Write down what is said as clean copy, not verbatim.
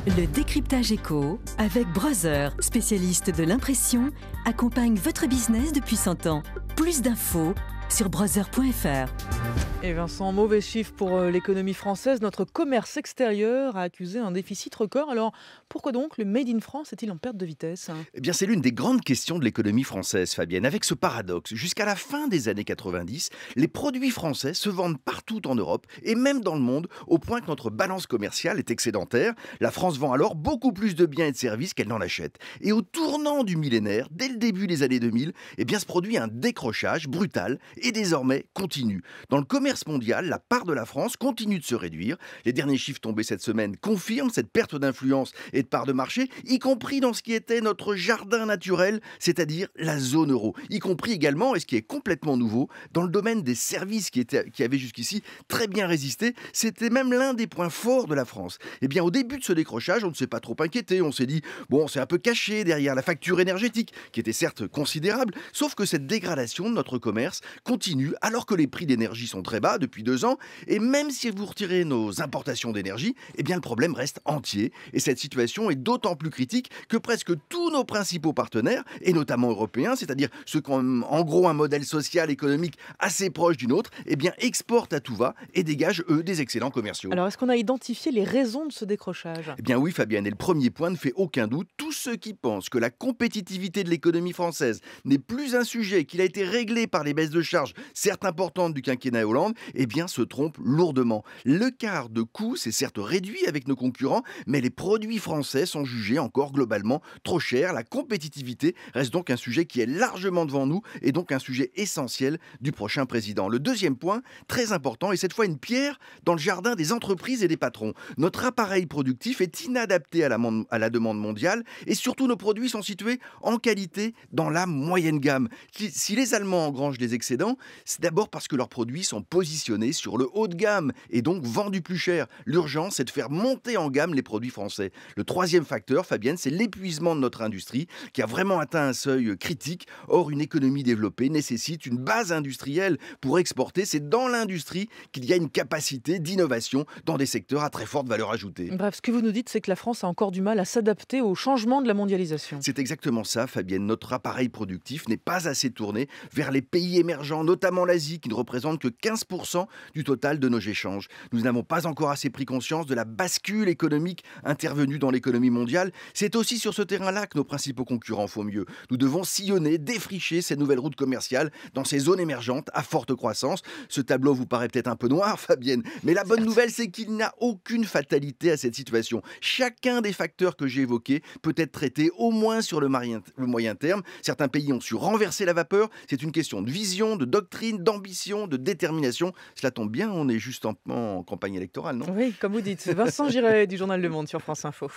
Le décryptage éco avec Brother, spécialiste de l'impression, accompagne votre business depuis 100 ans. Plus d'infos sur brother.fr. Et Vincent, mauvais chiffre pour l'économie française. Notre commerce extérieur a accusé un déficit record. Alors, pourquoi donc le Made in France est-il en perte de vitesse? Eh bien, c'est l'une des grandes questions de l'économie française, Fabienne, avec ce paradoxe. Jusqu'à la fin des années 90, les produits français se vendent partout en Europe et même dans le monde, au point que notre balance commerciale est excédentaire. La France vend alors beaucoup plus de biens et de services qu'elle n'en achète. Et au tournant du millénaire, dès le début des années 2000, eh bien, se produit un décrochage brutal et désormais continu. Dans le commerce mondial, la part de la France continue de se réduire. Les derniers chiffres tombés cette semaine confirment cette perte d'influence et de part de marché, y compris dans ce qui était notre jardin naturel, c'est-à-dire la zone euro. Y compris également, et ce qui est complètement nouveau, dans le domaine des services qui avaient jusqu'ici très bien résisté. C'était même l'un des points forts de la France. Eh bien, au début de ce décrochage, on ne s'est pas trop inquiété. On s'est dit, bon, c'est un peu caché derrière la facture énergétique, qui était certes considérable, sauf que cette dégradation de notre commerce continue alors que les prix d'énergie sont très bas depuis 2 ans. Et même si vous retirez nos importations d'énergie, eh bien, le problème reste entier. Et cette situation est d'autant plus critique que presque tous nos principaux partenaires, et notamment européens, c'est-à-dire ceux qui ont en gros un modèle social, économique assez proche du nôtre, eh bien, exportent à tout va et dégagent, eux, des excellents commerciaux. Alors, est-ce qu'on a identifié les raisons de ce décrochage? Eh bien oui, Fabienne, et le premier point ne fait aucun doute. Tous ceux qui pensent que la compétitivité de l'économie française n'est plus un sujet, qu'il a été réglé par les baisses de charges, certes importantes du quinquennat Hollande, eh bien se trompent lourdement. L'écart de coût s'est certes réduit avec nos concurrents, mais les produits français sont jugés encore globalement trop chers. La compétitivité reste donc un sujet qui est largement devant nous et donc un sujet essentiel du prochain président. Le deuxième point, très important, et cette fois une pierre dans le jardin des entreprises et des patrons. Notre appareil productif est inadapté à la demande mondiale et surtout nos produits sont situés en qualité dans la moyenne gamme. Si les Allemands engrangent des excédents, c'est d'abord parce que leurs produits sont positionnés sur le haut de gamme et donc vendus plus cher. L'urgence, c'est de faire monter en gamme les produits français. Le troisième facteur, Fabienne, c'est l'épuisement de notre industrie qui a vraiment atteint un seuil critique. Or, une économie développée nécessite une base industrielle pour exporter. C'est dans l'industrie qu'il y a une capacité d'innovation dans des secteurs à très forte valeur ajoutée. Bref, ce que vous nous dites, c'est que la France a encore du mal à s'adapter au changement de la mondialisation. C'est exactement ça, Fabienne. Notre appareil productif n'est pas assez tourné vers les pays émergents, notamment l'Asie, qui ne représente que 15% du total de nos échanges. Nous n'avons pas encore assez pris conscience de la bascule économique intervenue dans l'économie mondiale. C'est aussi sur ce terrain-là que nos principaux concurrents font mieux. Nous devons sillonner, défricher ces nouvelles routes commerciales dans ces zones émergentes à forte croissance. Ce tableau vous paraît peut-être un peu noir, Fabienne, mais la bonne nouvelle, c'est qu'il n'y a aucune fatalité à cette situation. Chacun des facteurs que j'ai évoqués peut être traité au moins sur le moyen terme. Certains pays ont su renverser la vapeur. C'est une question de vision, de doctrine, d'ambition, de détermination. Cela tombe bien, on est juste en campagne électorale, non? Oui, comme vous dites. Vincent Giret du journal Le Monde sur France Info.